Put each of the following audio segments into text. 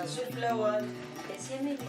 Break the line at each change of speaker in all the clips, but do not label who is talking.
زوج الأول.
كاس يا مليك.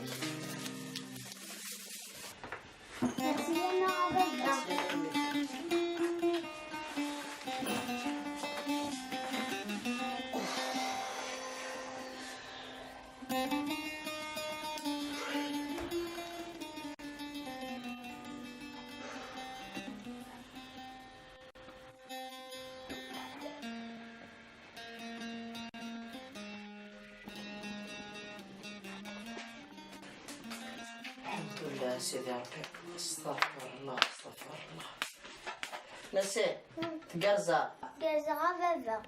الحمد لله سيدي ربي. استغفر الله استغفر الله. نسيت تقرزة
بابا.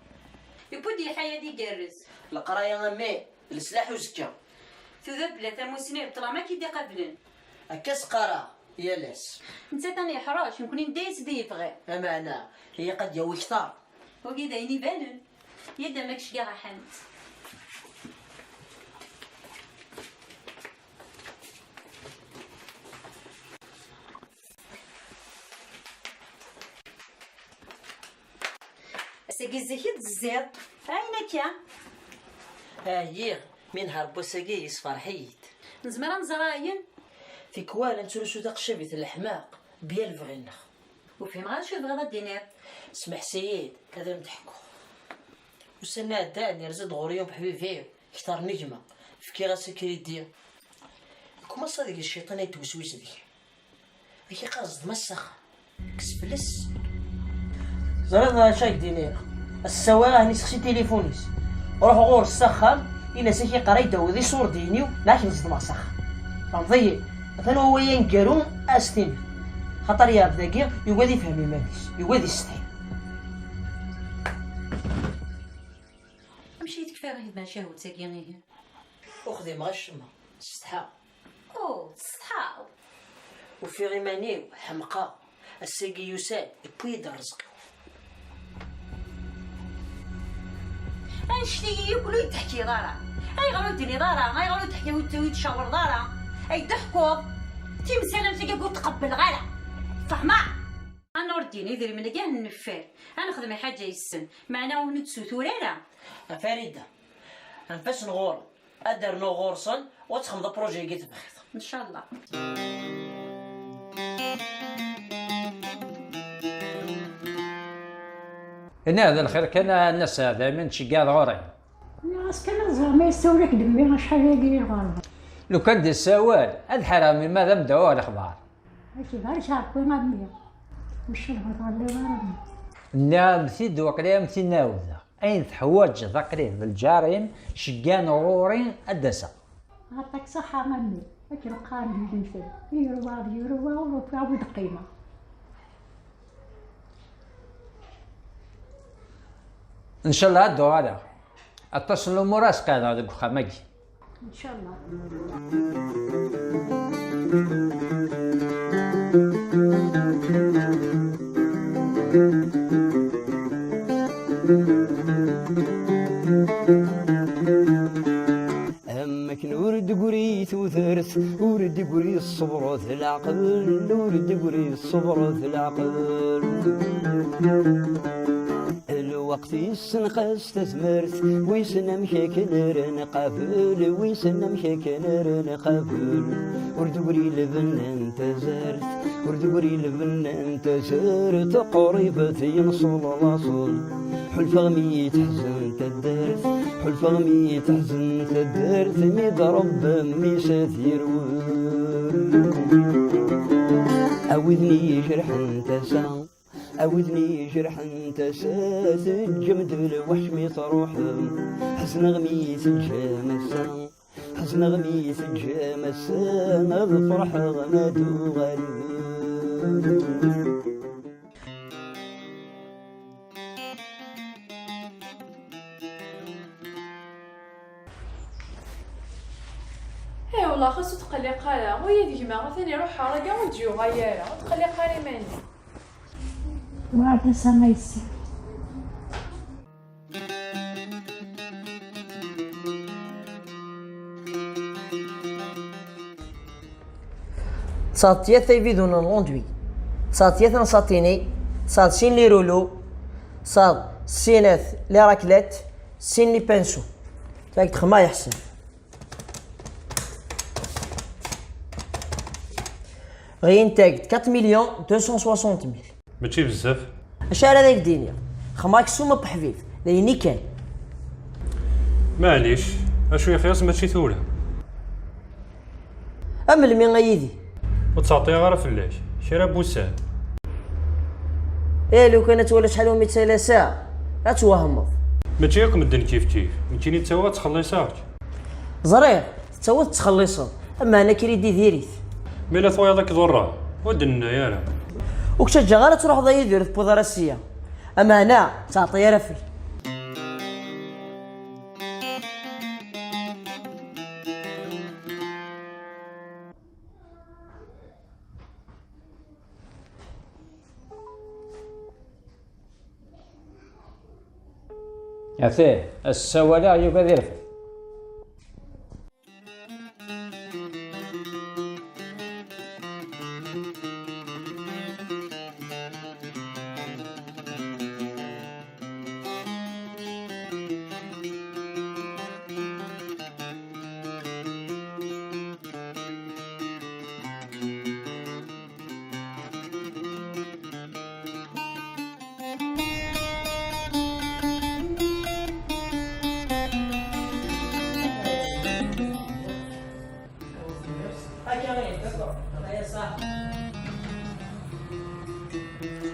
يبودي الحياة دي قرز.
القراية أمي السلاح وزكا.
ثوذا بلا موسنين طلع ما كيدي قبلن.
أكاس قرا يا لاس.
نسيت أنا يحراش يمكن ندايس دي يبغي.
أمانة هي قد يوي كثار.
وكذا يبانن. يدا ماكش كاع حنت. ساقي الزهيد الزيت عينك يا
هي من هربو ساقي يصفر حيد.
نزمر نزراين
في كوالا نتلوسو داق الشبيت الحماق بيال فغينا.
وفين غنشوف غدا الدينار.
اسمح سيد هذا نضحكو. وسنا داني رزد غوريوم بحبيب فيه كتار نجمة فكي غاسكري ديا. كما صديق الشيطان يتوسوس دي. هي قصد مسخ كسفلس. زرنا شاك دينير السواء نسخي تليفونيس روح غور السخان إلا سيكي قراي داوذي صور دينيو لكن نزيد ما سخ فنضيع مثلا هو ينقرون أستين خاطر يا بداكي يوادي يفهم ماليس يوادي يستحي.
مشيت كفايه غير ما شاهد ساكينيه.
وخدي مغشمة استحى.
او صحاب
وفي غيمانيو حمقى الساقي يسال يبوي رزقي.
انشتي ياكلوا يتحكي دارا اي غلو ديري دارا اي غلو تحكي ويتشاور دارا اي ضحكوا تيمسالم تلقى قلت تقبل غلا فهمه. انا رديني ديري من كاع النفار انا نخدم حاجه يسن معنا ونتسو ثوريرا.
فريدة انفاس نغور ادر نغورصن وتخمض بروجي قيت بخيط
ان شاء الله.
هنا هذا الخير كان الناس دائما تشقى غوري.
الناس كان زعما يسولك دمي شحال هادي غالبا.
لو كان دي السوال هاد حرامي ماذا بداو الاخبار.
هادشي غير شاركوا غادي. وش الهضره اللي غادي.
نعم ثيد وقليم ثي ناوذة اين تحواج ذكرين بالجارين شقان غورين الدسا.
عطاك صحه مامي هاك القارن ينفد يروى وفاو دقيمه.
ان شاء الله هادو هذا اتصلوا مراس كان هذا خماجي
ان شاء الله.
همك نورد قريت وثرث ورد قري الصبر في العقل ورد قري الصبر في العقل. الوقت يسنقس تثمرت ويسن مشاكل نقابل ويسن مشاكل نقابل. ورد قري لبن انت زرت ورد قري لبن انت زرت قريبة ينصل واصل. حلف غمي تحزن تدرت حلف غمي تحزن تدرت ميد رب ميسات يروي. أوذني جرح انت سام أوذني جرح انت سات الجمد الوحش ميت روح. حزن غمي تجامسا حزن غمي تجامسا نظفرح غمادو غالب.
اي والله خاصو تقلي قاله وهي ديما ثاني روح راكا وتجيو غياله وتقلي قالي ماني.
وعاد سما يسي.
صاتيا ثيفيدون لوندوي صاد يثن ساطيني، صاد سين لي رولو، صاد سيناث لي راكلات، سين لي بانسو. تاك تخما يحسن. غين تاك 4 مليون 260 ميل.
ماشي بزاف.
اش على ذاك الدنيا؟ خماك سوما بحفيف، دايني كان.
معليش، اشويه خياس ماشي ثوله.
اما المي غيدي.
وتعطيها غير فلاش، شرا بوسان.
لو كانت ولا شحال و100 ساعة لا توهمض.
ماشي ياك مدن كيف يمكن نتا تخلصاك.
زرير تا تخلصها، اما انا كريدي ديريت.
ميلا ثويا داك ضرا ودنا يا راه.
وكتشجع غير تروح ضيع دير في بودراسية، اما انا تعطي رفي.
يا ثيه السوالة يبقى ذي رفع.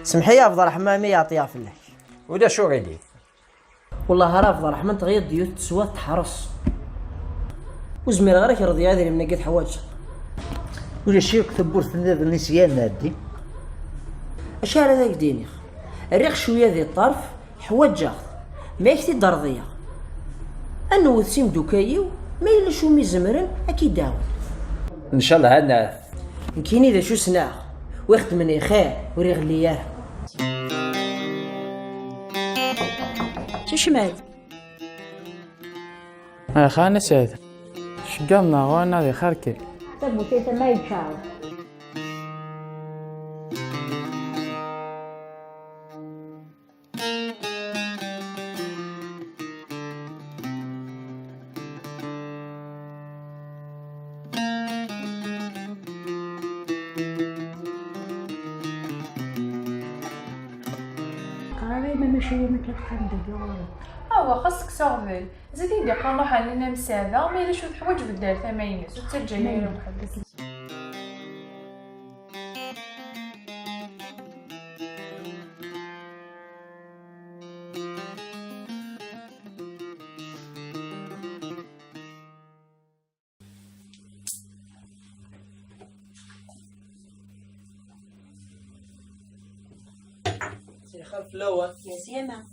سمحي يا عبد الرحمن مي يعطيها فلاح.
ودا شو غيدي؟
والله راه عبد الرحمن تغير ديوت تسوى تحرص. وزمير غير يرضي هذه من نقيت حوايج.
ولا شي كتبور ثناد النسيان نادي.
اش على ذاك ديني؟ الريق شويه ذي الطرف حوايج اخذ ما يكتي درضيه. انو وثسيم دوكايو ما الا شو ميزمرن اكيد داو.
ان شاء الله هنا
يمكن اذا شو سناخ ويخدمني خير وريغلي ياه.
تشمال
خانة سيد شقمنا غوانا ذي خاركي
تبو تيتا ما يتشاور. قاري ما ماشي ما كتحمد
هو خاصك صغبل زيد يدي قنروح علينا مساعدة ما إلا شوف حوايج بدال ثماينس وترجع لي محبس.
خلف الاول
يا سيما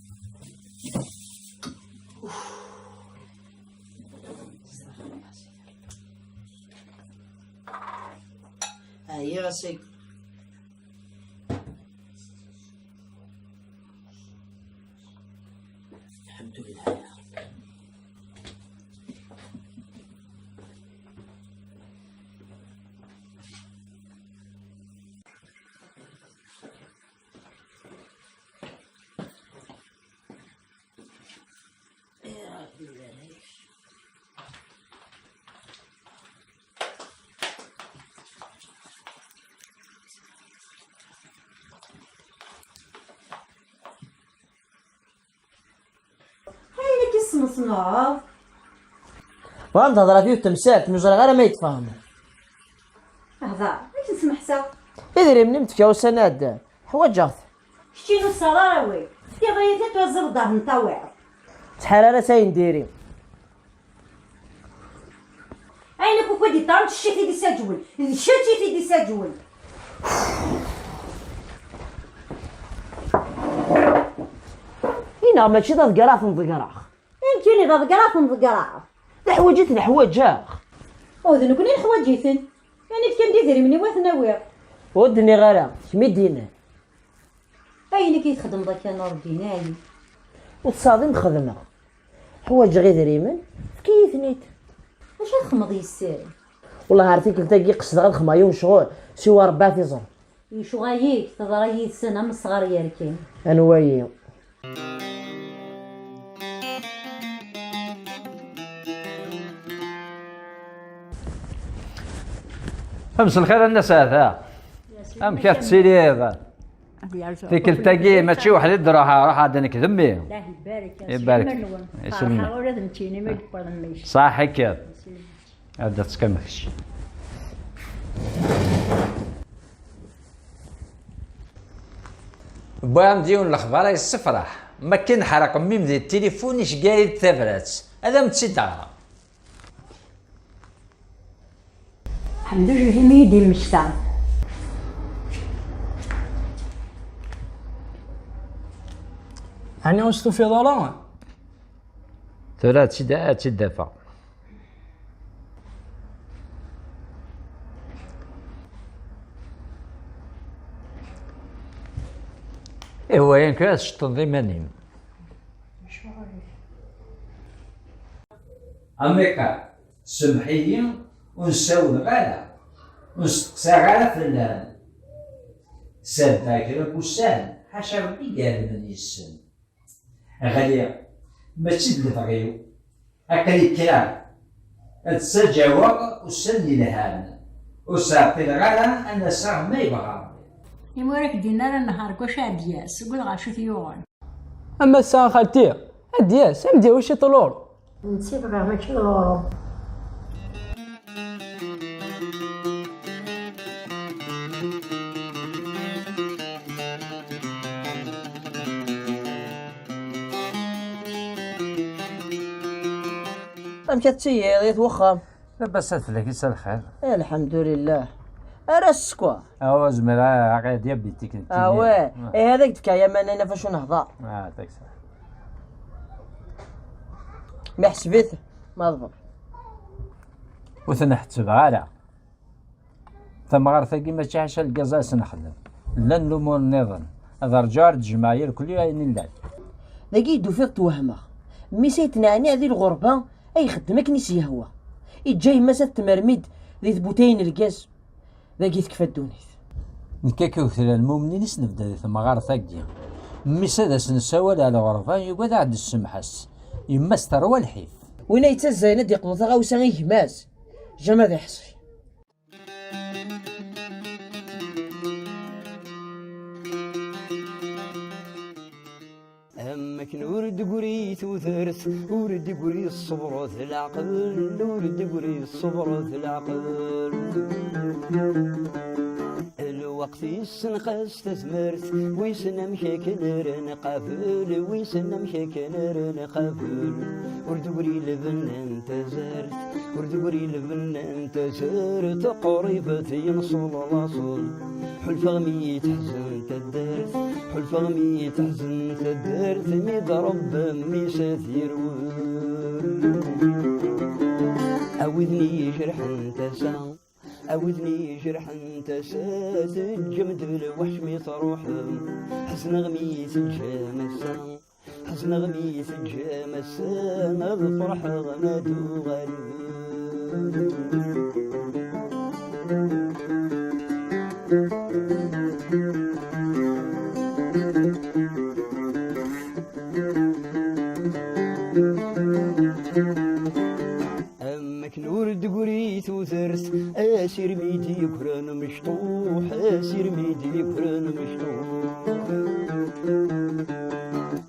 هاي غسيل. الحمد لله.
مصنوع
وانت هضره فيه التمثال تمجر غير ما يتفاهم.
هذا اش تسمح سا
ادري من نمت يا وسناد حوايج
شتينو الصراوي يا بغيتي توزر دار نطوع
شحال انا ساين ديري
عينك وكودي طارت الشيتي دي سجول الشيتي دي سجول
هنا ماشي ضد قراف نضقراخ
يمكن ضد قراف نضقراخ
الحوايجات الحوايج
وذنو كل الحوايجيتن يعني كان ديري مني واثناوي
ودني غير شمي دينا
عينك يتخدم ضاك نور ديناي
وتصادم خدمه حوايج غير دريمن كيف نيت
اش الخمض يسال
والله عرفتي كنت تاقي قصد غير خمايون شغل سوا ربع في زر
يشغايك تضرى يتسنى من الصغار يركين.
انوايي
امس الخير الناس هذا ام كتسيلي هذا فيك التاقي ماشي واحد يدراها راح عاد نكذب به.
الله يبارك
يبارك يسلمك.
فرحة ولاد نتيني ما يكبر الميش.
صح هكا هذا تكملش. بغا نديون الاخبار الصفراح ما كان حرق ميم ديال التليفون اش قايد تفرات هذا متسيطره.
الحمد لله ما يدير المشتعل.
يعني واش في ظلام
ثلاث شدات الدفع. هو ينكر تنظيم نيم أمريكا سمحية ونساو الغالة ونستقسى غالة فلان ساد داكرا كوسان حاشا ربي قال من يسن غالية ماشي بلفغيو أكلي كرام تسجاوغ وسن يلهان وصافي الغالة أنا صاغ ما يبغى
يمورك دينار النهار كوش عدياس قول غا شو ثيوغن.
اما الساعه خالتي ادياس امدي واش طلور
نسيب غير ماشي ضرورو.
كتسير وخا
لاباس فيك يسال الخير.
الحمد لله راسكوا
أو زميلة عقيد يا بيتي كنت.
واه هذاك تكايا ما انا فاش نهضر.
داك صح.
ما حسبت ما ضبط.
وثنحتسب على ثم غير ثقي ما تشعش القزاس نخدم لا نلومو النظام هذا رجال الجماهير كل يوم لا
ذاكي دوفيق توهمه مي سيتنعني هذه الغربه اي خدمك نيس يهوى يجاي مسا تمرمد ذي ثبوتين الكاس ذاكي تكفى الدونيث
نكاكو ثلا المؤمنين نبدا ثم غير ثقي مي سادا سنساول على غرفه يقعد عند السمحس يما استروى الحيف
وين يتزاين دي قنطه غاوسا غيهماس جما ذا يحصي
أمك نورد قريت وثرث ورد قري الصبر في العقل ورد قري الصبر في العقل الوقت يسنقس تثمرت ويسن مشاكل نقافل ويسن مشاكل نقافل ورد قري لبن انت زرت ورد قري لبن انت زرت قريبة ينصل الاصل حلف غمي تحزن تدرت حلف غمي تحزن تدرت ميد رب مي ساثير أوذني جرح تسا أوذني جرح تسا تجمد بالوحش مي تروح حزن غمي تجامسا حزن غمي تجامسا نظفرح غنادو غالب أمك نورد قريت وثرث أسير ميدي كران مشطوح أسير ميدي كران مشطوح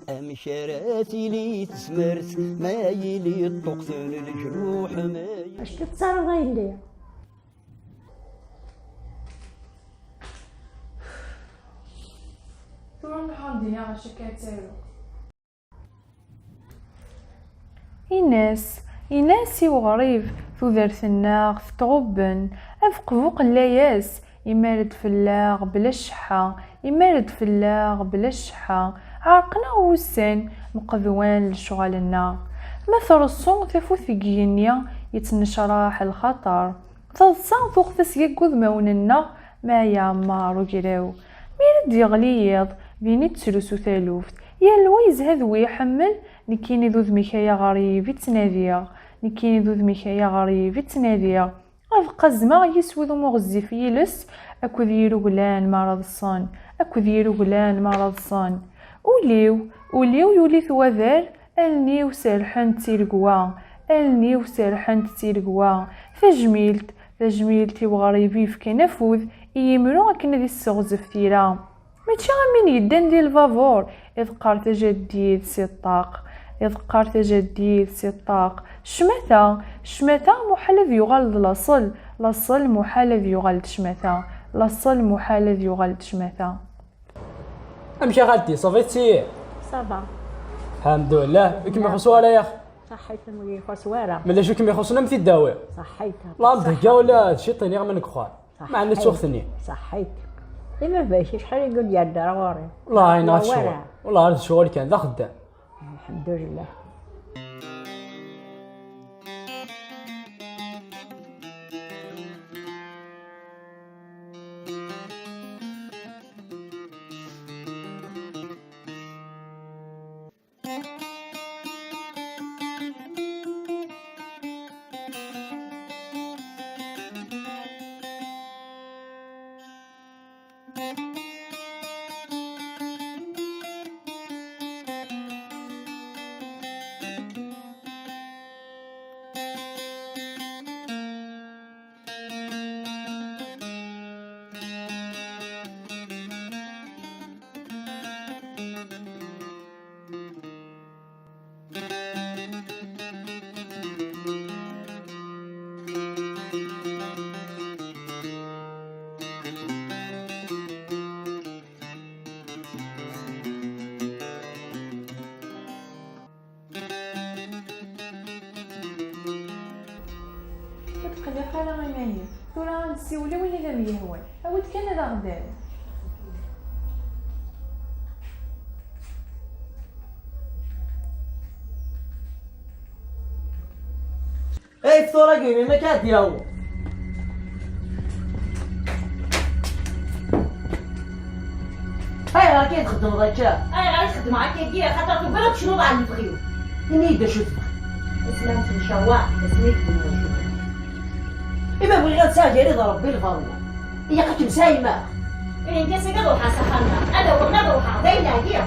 أمشاراتي لي تسمرت ما يلي الطقثن الجروح ما
اش كتصار غير ليا
تقول نحاول ديني على شكاية سيرو إناس وغريب ثوذرت الناغ في تغبن أفق فوق اللاياس يمارد فلاغ بلا شحة يمارد فلاغ بلا شحة عرقنا وسان مقذوان لشغالنا مثل الصون ثفو ثقينيا يتنشراح الخطر تضصان فوق تسيق ذموننا ما يعمار وقراو ميرد يغليض بيني تسلسو ثالوفت يا الويز هذوي يحمل نكيني ذو ذميكايا غريب يتناديا نكيني ذو ذميكايا غريب يتناديا غبقى الزما يسود ومغزف يلس أكد يروغلان مرضصان أكد يروغلان مرضصان وليو يولي ثوذر النيو سرحن تيرقوا النيو سرحن تيرقوا تجميلتي وغريبي في كنفوذ يمرو كنا دي السغزف تيرا ماشي غامين يدان ديال الفافور إذ قارت جديد سيطاق إذ قارت جديد سيطاق شمتا محال يغلد لاصل محال يغلد شمتا لاصل محال يغلد شمتا.
امشي غادي صافيتي
صافا
الحمد لله كيما يخصو ولا يا اخ
صحيت ملي خسواره
مالا شو كيما يخصنا مثل الدواء
صحيت
لا ضحكه ولا شي طيني غير منك خويا ما عندنا سوختني
صحيت ما باش شحال يقول لي الدار غوري
والله ناض الشغل والله هذا الشغل كان ذا خدام
الحمد لله.
تقلق على غيماني ثورة غنسيولي وين إلا ميهوان عاود كان هذا غدار.
اي فطورة قيمي ما كاد ياهو هاي راكي تخدم ضاكا
غادي تخدم هكا كي خاطر تبرد شنو غادي نبغيو
إني يدا شو تبغي
اسلام تنشوا اسميك نشوف
إما بغي غنساجي رضا ربي الفضل هي قاك مسايمة
انت سكر روح سخنا انا ونا روح بينا هي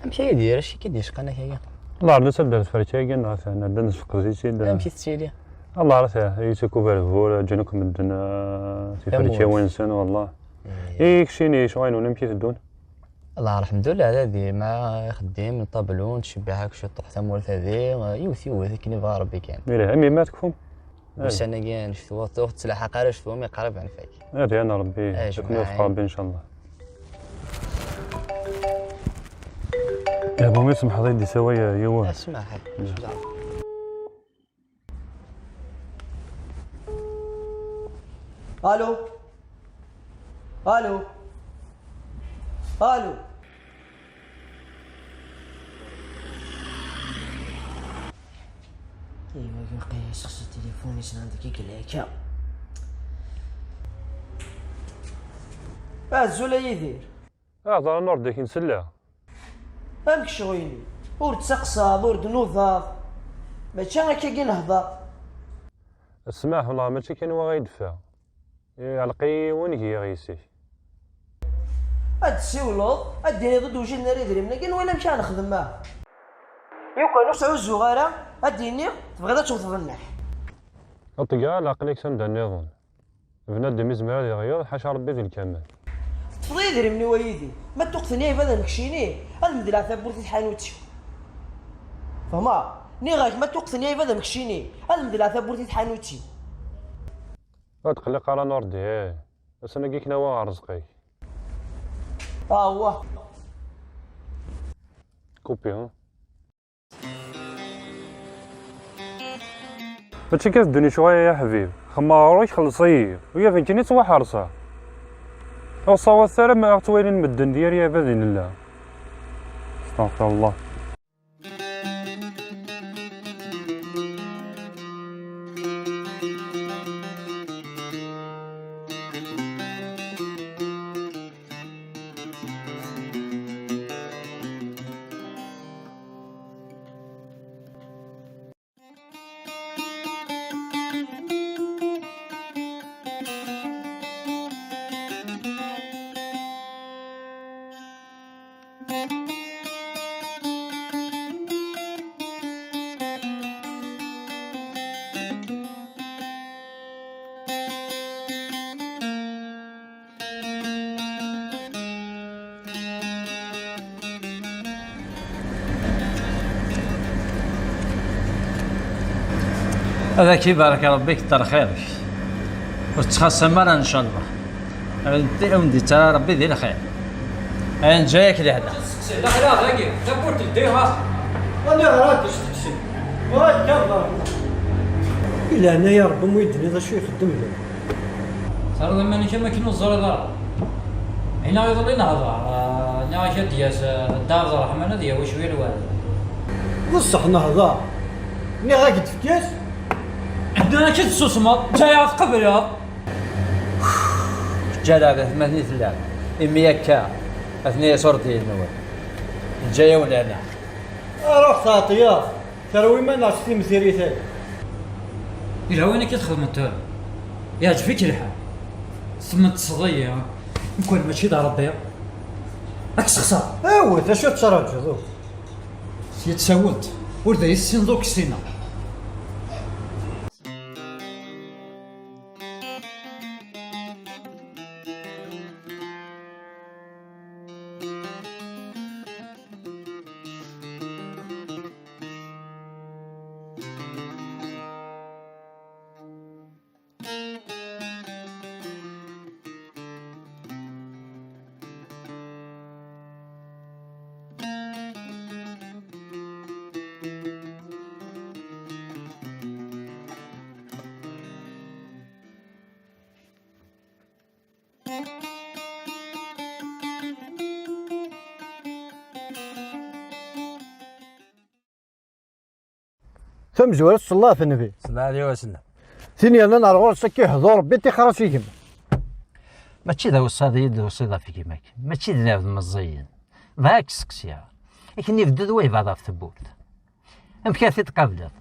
امشي يدير اش كيدير شقنا هي
الله عرفت تبدا الفرشاقه نعرف انا بدنا نسفق زيتي
امشي تسيري
الله عرفت هي تكوبر فور جنوك مدنا تفرشا وينسن والله اي كشيني شوين ونمشي تدون
الله الحمد لله هذه مع خديم الطابلون تشبعك شي طحت مول هذه يوثي كني بغا ربي كان
ميري امي ما تكفهم
بس انا كاع شفتو تسلح قاره شفتوهم يقرب عن فيك
هذه انا ربي يكون وفق ربي ان شاء الله يا ابو مسلم حضيدي سوايا يوه
اسمع حق
الو الو الو ايوا قيس خص التليفون يسن عندك كيك هكا الزولا يدير
هذا نور ديك نسلع
امك شغيني ور تسقساض ور تنوضاض ماشي هكا كي نهضر
السماح والله ماشي كاين هو غيدفع يعلقي ونكي غيسي
هاد السيولوط اديني ضد وجه ناري دريمنا كاين ولا مشى نخدم معاه يو كانوا سعود الزغاره اديني تبغي توصف النح
اطيا العقليك سند النظام بنادم يزمر هذا يغير حاشا ربي ذي الكمال
تفضي دريمني ويدي ما توقفني بدا مكشيني المدير ثبورتي حانوتي فما ني غاك ما توقفني بدا مكشيني المدير ثبورتي حانوتي
تقلق على نوردي بس انا كيك نوا رزقي
هو
كوبي ها هادشي كتدني شويه يا حبيب خماروش خلصيه ويا فين كني توا حرصه وصاوة الثرى ما توالين مدن ديالي يا باذن الله استغفر الله
هذاك يبارك ربي كتر خيرك وتخاصم مرة ان شاء الله. ودي ترى ربي يدير الخير. انا جايك لهنا.
لا لا باقي تبورت الديها.
انا غادي تحسي وراك كبر. الا انا يا ربي مو يدني ذا شو يخدم له.
صار لما كما كنا الزر دار. هنا يظل نهضر. انا شد ياس دار الرحمن هذه وشويه الوالد.
بصح نهضر. ني غادي تفكاس.
عندنا كي تسوسمط جاي قبل يا
جلابه ثمانية ثلاثة إمي كا اثنين صورتي النوال جايه ولا انا
روح تعطيها تروي ما نعرفتي مسيري ثاني.
إلا وين كتخدم انت يعجبك الحال ثم تصدي نكون ماشي دار ربي راك تخسر
ايوا تا شو تراجع
سي تسولت وردا يسين دوك السينا
ثم زوال الصلاة في النبي
صلى الله عليه وسلم.
ثاني انا نعرف سكي حضور بيتي خلاص يجمع.
ماشي ذا وصاد يد وصيدا في كيماك ماشي ذا مزيين ذاك سكسيا لكن يبدو ذوي بعض في ثبوت امكاثي تقابلت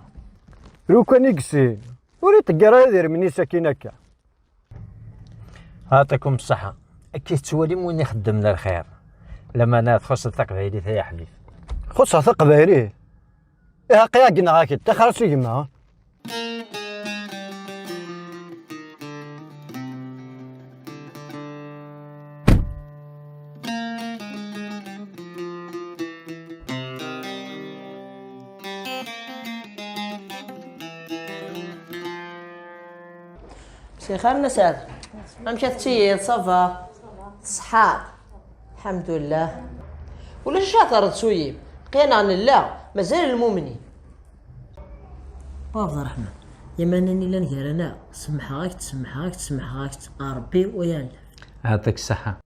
لو كان يقسي وريت القرايه دير مني ساكنك.
هاتكم الصحة كي تسولي وين يخدم لنا الخير لما انا تخص التقبيلي يا حبيب
خصها ثق بايريه إيه قياقنا هاك تا خلاص يجمع.
سي خير نسال مشات تسيد صافا صحاب الحمد لله ولا شاطر تسويب قينا عن الله مازال المؤمنين. بابا الرحمن يا مانني لا نهير انا سمحاك تسمحاك ربي ويا
هاتك الصحة.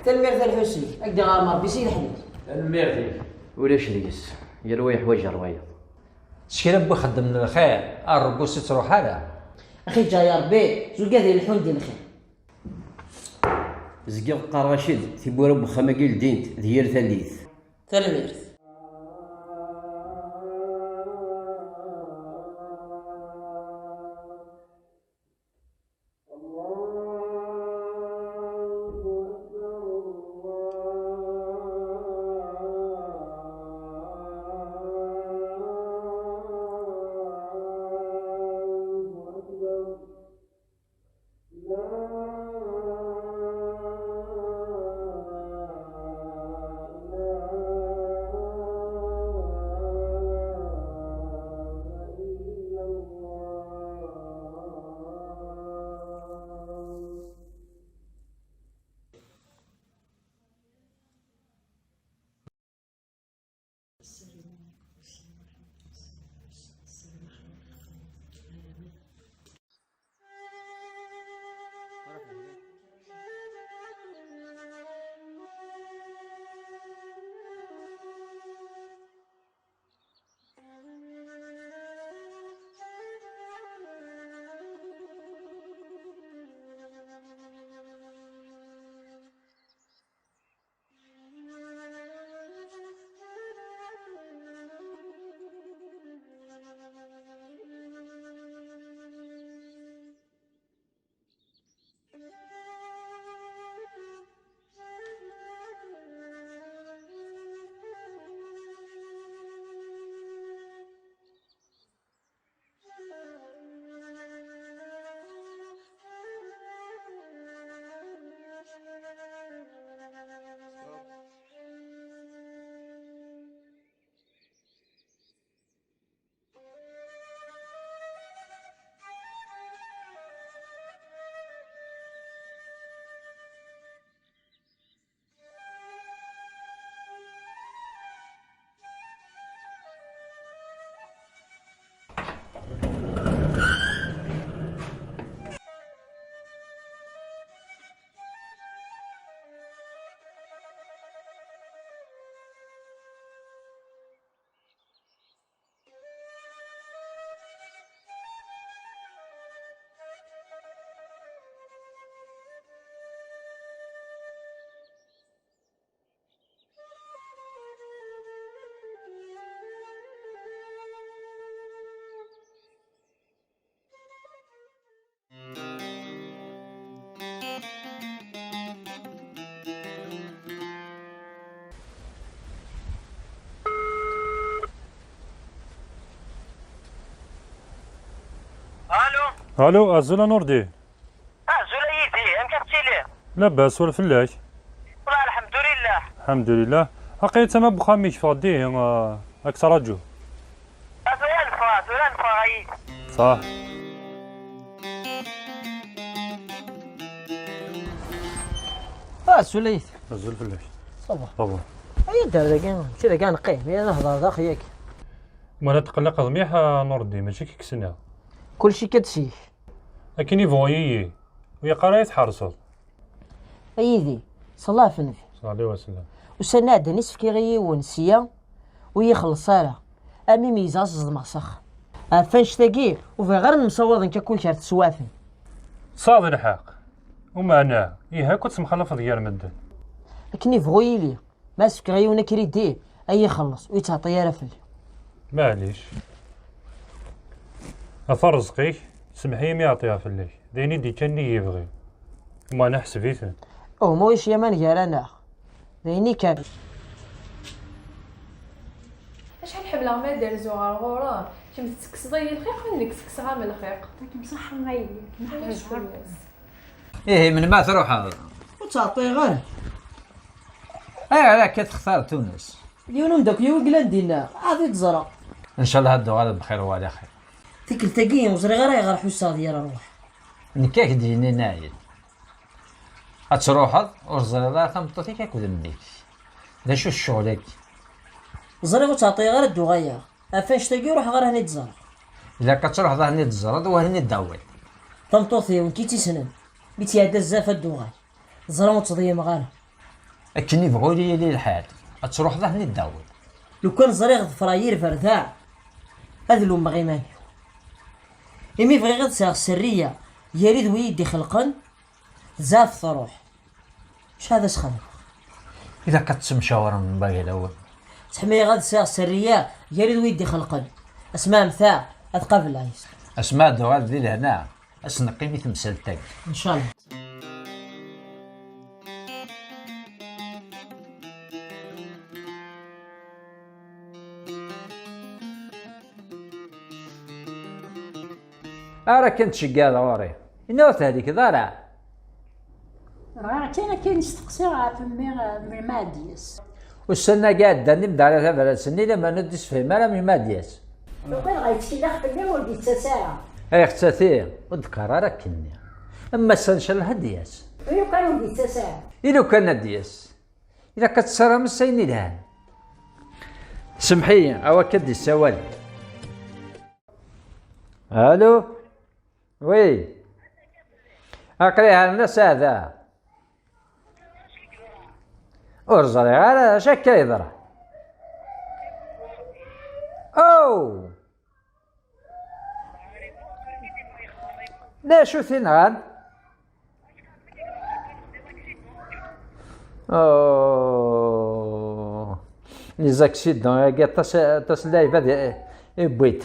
تلمير الحسي اقدر غامر بيسير حديث
الميرتي
ولاش ليس يا روايح حوايج روايح
شكرا بخدم من الخير الربو ستروح على
اخي جا يا ربي زوجا ديال الحون ديال الخير
زكي قراشد في بورا بخما قيل دينت ديال ثالث
تلمير
الو ازولا نور الدين.
زولا يدي انت كتيلي
لاباس ولا فلاك؟
والله الحمد لله.
الحمد لله. هاقي تما بخاميك فاديه راك تراجو.
زولا نفا غايد.
صح.
سوليت
ازول فلاك.
صافا
صافا.
هيا دار كذا كاع نقيه مي نهضر داك ياك.
وانا تقلق مليح نور الدين ماشي كي كسنا.
كلشي كتسيف.
لكن يفويي ويا قرايه تحرصل.
ايدي صلاه فنف.
صلى الله عليه وسلم.
وسناد نصف كيغي ونسيه ويخلص صالة امي ميزاز زمخسخ فاش تاقي وفي غير المصوض انك كل شهر تسوافن
صافي الحق ومعناه هاك تسمخلف ديال مدن
لكن يبغوي لي ما سفكي ونا كريديه اي يخلص ويتعطي رفل
معليش اثر رزقي سمحي مي يعطيها فليك ديني دي كاني يبغي وما انا حسبيتن
او مويش يمان جارانا ديني كان
شحال حبلها ما دار زوار غورا كيما تسكسضي الخيق ولا كسكسها من الخيق
صح غايب
ايه من ما تروح هذا
وتعطي غير
على كتختار تونس
اليوم داك يوكلان دينا عادي تزرع
ان شاء الله هادو غادا بخير وعلى خير
تيكل تاقي وزري غير يغير حوسه ديال الروح
نكاك ديني نايل هتروح ورزر لا تمطيك كاكل مديك دا شو الشغل
زري وتعطي غير الدغيا افاش تاقي روح غير هني تزرع
الا كتروح ظهر هني تزرد وهني تداول
طمطوثي ونكي تيسنن بيتي هدا الزافه الدغاي زرا وتضيم غير
اكني بغوا لي الحال تروح ظهر هني تداول
لو كان زريغ ظفراير فرثاع هذا لو مغيماني إمي بغي غير تساغ سرية يريد ويدي خلقن زاف تروح اش هذا سخن
اذا كتمشاور من باقي الاول
تحمي غاد تساغ سرية يريد ويدي خلقن اسماء مثاع اتقابل عيس
اسماء دوال ديال هنا اسنقي في تمثالتك
ان شاء الله
راه كنت شقاد غوري نوت هذيك ضارع
راه كاين نستقسيها في من الماديس
والسنة قاعدة نبدا على ثلاث سنين لما ندس في مالا من المادياس
لو كان غيتكلخ باللي ولدي ساعه
اي اختاتي وذكر راك كني اما سنشل هدياس
لو كان ولدي ساعه
إلا كان هدياس إذا كتسرى من السيني لهان سمحي أو كدي السوالي الو وي أقريها الناس هذا ورزري على شكا يضرع. أو لا شو ثنغان. أوه لي زاكسيدون يا تصلاي بدا بويت.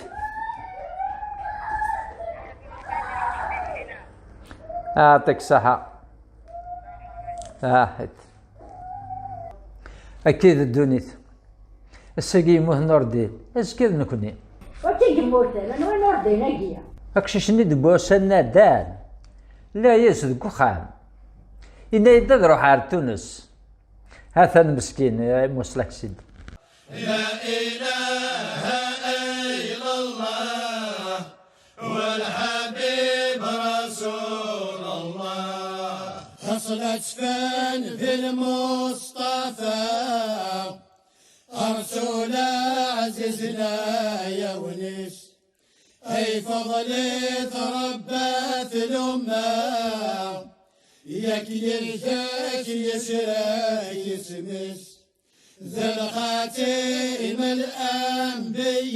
يعطيك الصحة. أكيد الدونيت الساقي يموت نور الدين اسكيد نكوني
وكي جمورت انا وين نوردي ناقيه
هاكشي شني دبوا سنة دان لا يسد كوخام إنا يدد روح على تونس هذا المسكين مسلك سيد.
لا إله إلا الله والحبيب رسول الله حصلت فن في المصطفى أرسل عزيزنا يا ونس أي فضل تربت الأمة ياك يرثاك يسراك يسمس ذا الخاتم الأنبياء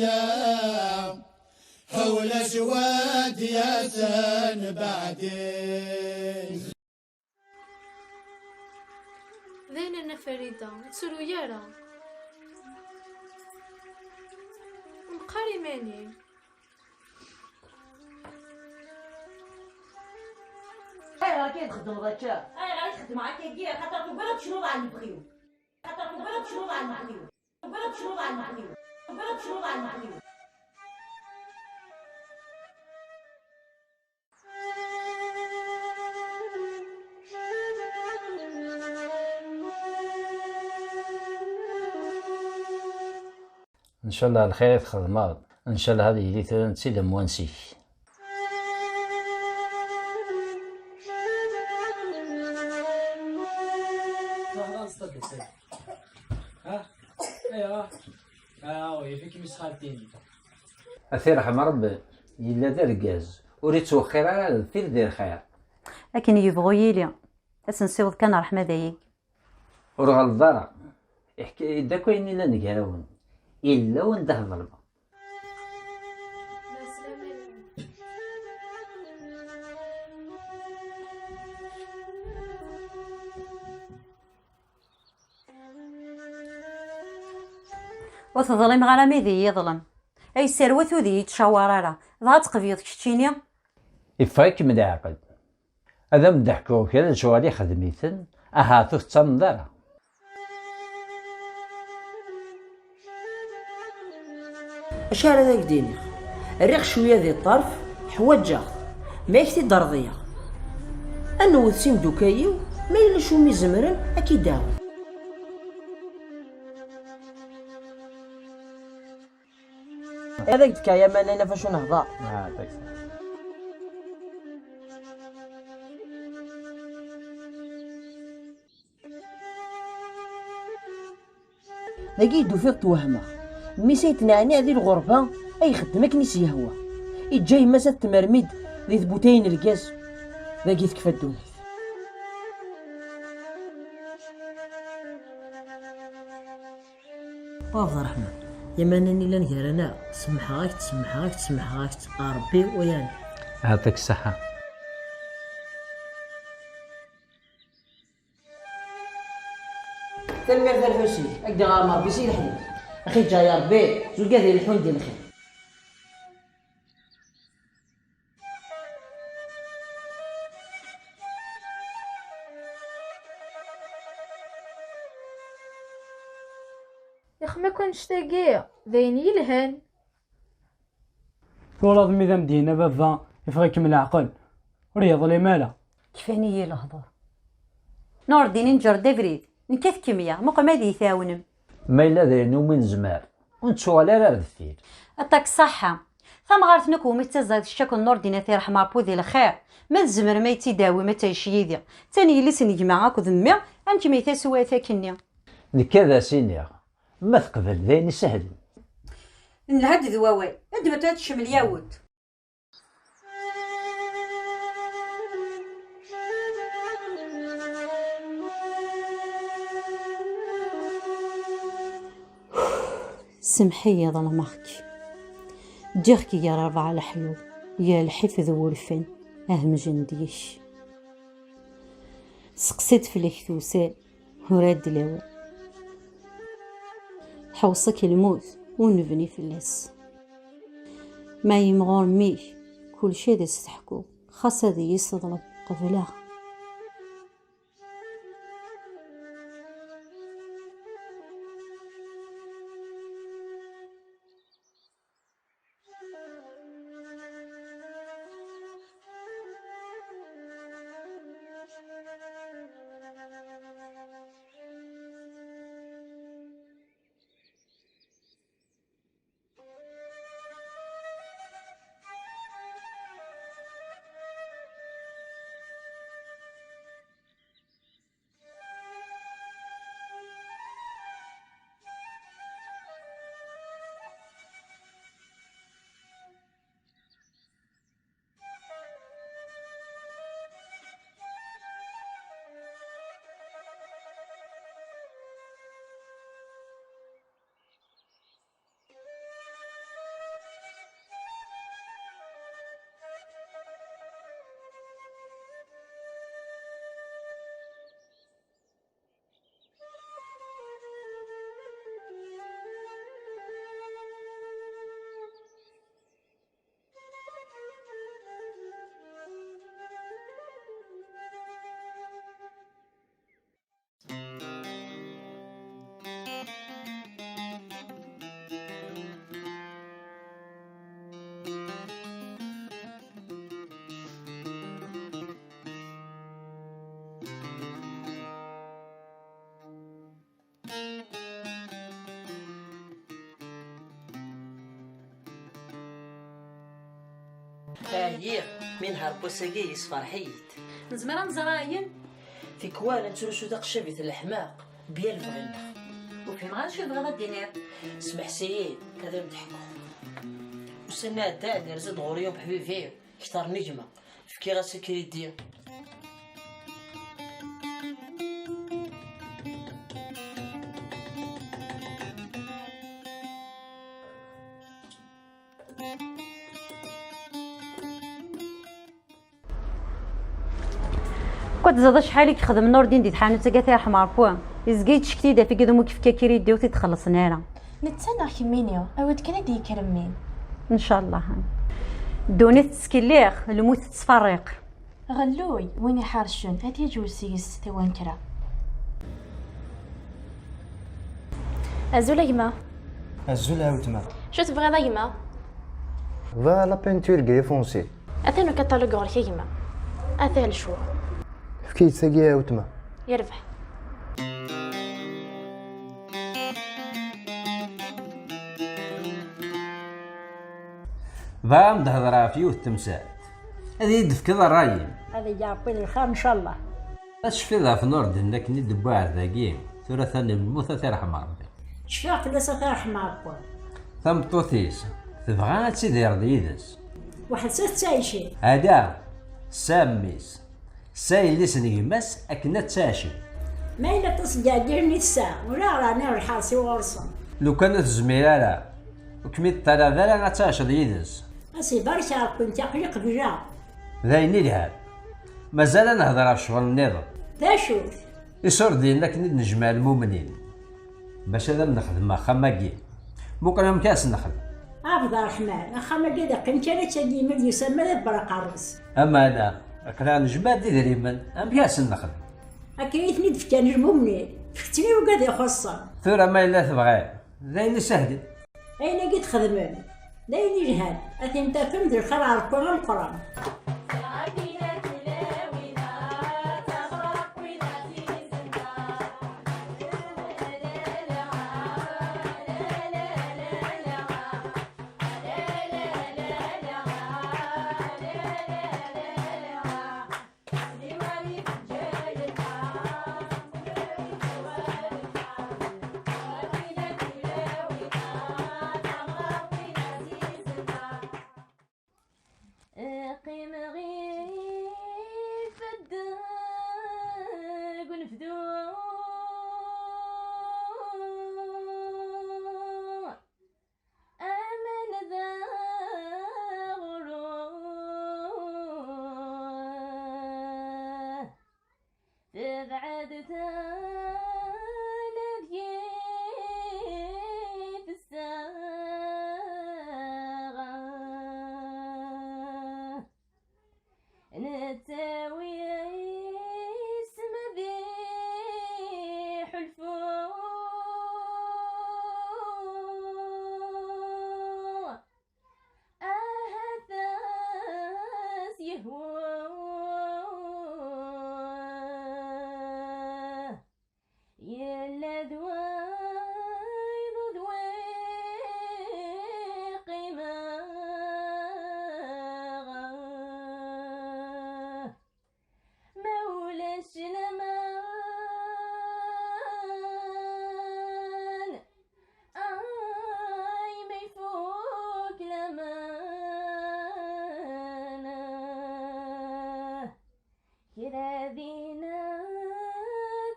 حول سواد ياسن بعدين.
ذين أنا فريدة تسولو يارا مقاري ماني
راكي تخدم غاتا
غادي تخدم هكا كيا خاطر تقولك شنو غا نبغيو خاطر تقولك شنو غا نبغيو تقولك شنو غا نبغيو تقولك شنو غا نبغيو.
إن شاء الله الخير تخدمات إن شاء الله هذه اللي تسيد موانسيك.
يفيك مسخالتيني
أثير رحم ربي يلا دار الجاز وريت توخير على الثير دير خير
لكن يبغوا يلي اسنسيوض كان رحمة ذايك
ورغل الضرع يحكي داك وين إلا نقراون إلا ونده ظلمة.
وتظلم على ميدي يظلم أي سروة ذي تشاورارا ضغط قبيض كشتيني
يفايك من عقل هذا مضحكو كذا شوالي خدميتن أهاتو تنظر.
أشار هذاك ديني الريق شوية ذي الطرف حواجا ما يكتي درضية أنو وثسين دوكايو ما إلا شو ميزمرن أكيد داو. هذاك دكايا ما أنا فاشو نهضر ذاكي دوفيق توهمه مي سيتنعني هذه الغربة أي خدمة كنيس يهوى إجاي مسا تمرميد ذي ثبوتين الكاس ذاكي تكفى الدونيت. وافضل رحمة يا مانني لا نهار أنا سمحاك تسمحاك تسمحاك ربي ويانا.
يعطيك الصحة.
تنمير ذا الحسين أقدر غامر بيصير الحديد أخي جا يا ربي زوجة ذي الحون ديال الخير.
ياخ ما كنتش تاقيه ذاين يلهن
ولاد ميدا مدينة بابا يفغيك من العقل ورياض لي مالا
كفاني الهضر نور الدين نجر دافريد نكاث كمية موقع ما دي ثاونم
ما إلا ذاينو من زمار ونتشو على راه دفير
أتاك صحة ثم غارت نكو متزاد الشكل نور دين ثير حمار بوذي الخير ما الزمر ما يتداوي ما تيشيدي تاني اللي سنجمع اكو ذمي انت ما يتسوى ثاكني
لكذا سينيا ما تقبل ذاين سهل
نهد ذواوي انت ما تشمل ياود سمحي ظلمك جيخك يا ربع الحلو يا الحفظ والفن أهم جنديش سقسيت في الكثوساء وراد لوا حوصك الموت ونبني في اللاس ما يمغور ميك كل شي دا ستحكو خاص هذا يستظلم قبلها.
هي من هربوساكي يصفر حيت
نزمر نزراين
في كوالا نترسو داك الشبيت الحماق بيا الفغنة
وفين غنشوف غدا الدينار
اسمح سيد كذا نضحكو وسنا الداء نرزد غوريو بحبيب فيه كتر نجمة فكي غاسكري ديا
كنت زاد شحال يخدم نور دين دي تحانوت تاع حمار بوان يزقيت شكتي دا في كذا مو كيف كيري ديو تتخلصنا انا
نتسنى كمينيو اود كان دي كرمين
ان شاء الله دوني تسكيليخ الموت تصفرق
غلوي وين حارشون هاتي جوسيس ثوان كرا
ازولا يما
ازولا وتما
شو تبغي ذا يما
لا لا بينتور غي فونسي
اثنو كاتالوغ غير يما اثال شو
فكيت ساقيا وتما
يربح
ضام دهضرا فيه التمثال هذه يدف كذا رايم
هذا يعطي الخير ان شاء الله
اش في ذا في نورد انك ندبوا ذاكيم ثلاثة الموتى ترحم ربي
شفاق ثلاثة ترحم ربي
ثم طوتيس تبغى تسيدي رضي يدس
واحد ست سايشي
هذا ساميس ساي اللي سنيمس اكنا تساشي
ما إلا تصدقني الساعة ولا راني الحاسي ورصن
لو كانت زميلة وكميت طلع ذا لا تاشد يدس
أسي برشا كنت أقلق بجا
ذايني الهاب مازال نهضر على شغل النظام
ذا شوف
يصير دينك نجمع المؤمنين باش هذا نخدم خماكي بكره يوم كاس نخدم
أفضل الرحمن خماكي ذا كنت أنا تجي مد يسمى ذا برق الرز
اما انا كنا نجمع دريما ام كاس نخدم
أكيد ندفت نجمو منين فتني وقاد يخصن
ثورة ما إلا تبغي ذاين سهل
أين قد خدماني داين جهاد أتي انت فهمت الخير على القرآن
قيم
هذا عادتها لذيذ الساغة نتاوي اسم ذي حلفو أهثاس يهوى يلا ذواي ذوي قيمة مولاش لمان اي ما يفوق لمانا كذا ذينا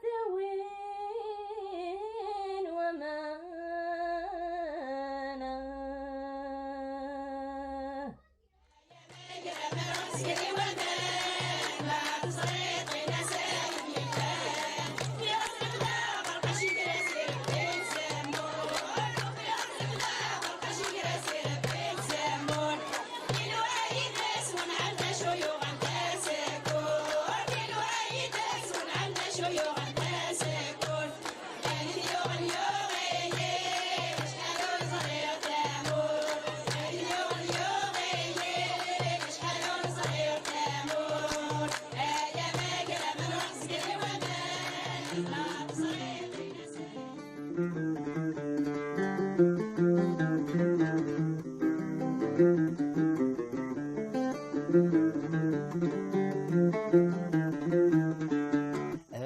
ذوين ومانا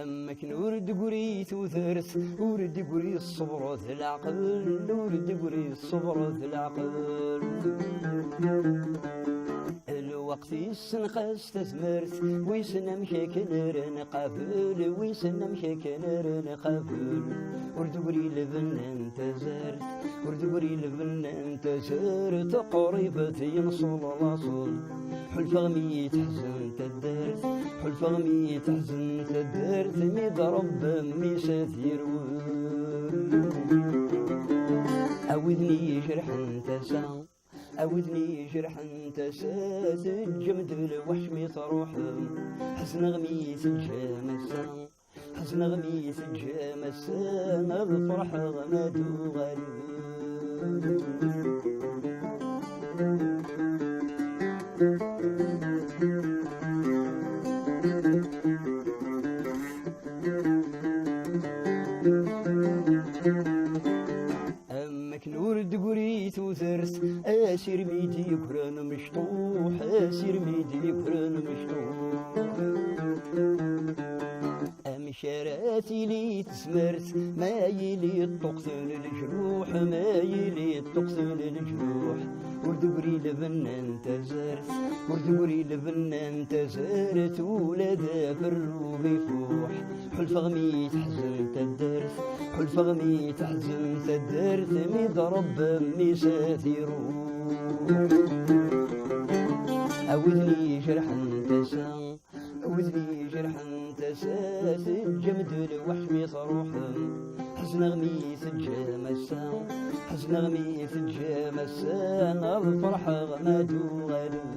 أمك نورد قريت وثرث ورد قري الصبر ذي العقل ورد قري الصبر ذي العقل الوقت يسنقس تثمرت ويسن مشاكل نقافل ويسن مشاكل نقافل ورد قري لبن انت زرت ورد قري لبن انت زرت قريبة ينصل الاصل حلف غمي تحزن تدرت حلف غمي تحزن تدرت ميد رب ميسات يروي أوذني جرح تسا أوذني جرح تسا الجمد الوحش ميت روح حزن غمي تجامسا حزن غمي تجامسا الفرح غمادو غالب أمك نورد قريت وثرث أسير ميدي كران مشطوح أسير ميدي كران مشطوح أمشاراتي لي تسمرت ما يلي تقتل الجروح ما يلي تقتل الجروح ورد قري لبن انت زرت ورد قري لبن انت زرت ولا ذا الروب يفوح حلف غمي تحزن تدرت حلف غمي تحزن تدرت ميد رب ميسات يروح أوذني جرح تسا أوذني جرح تسا الجمد الوحش ميت روح حزن غمي تجامسا حزن غمي تجامسا الفرح غمادو غالب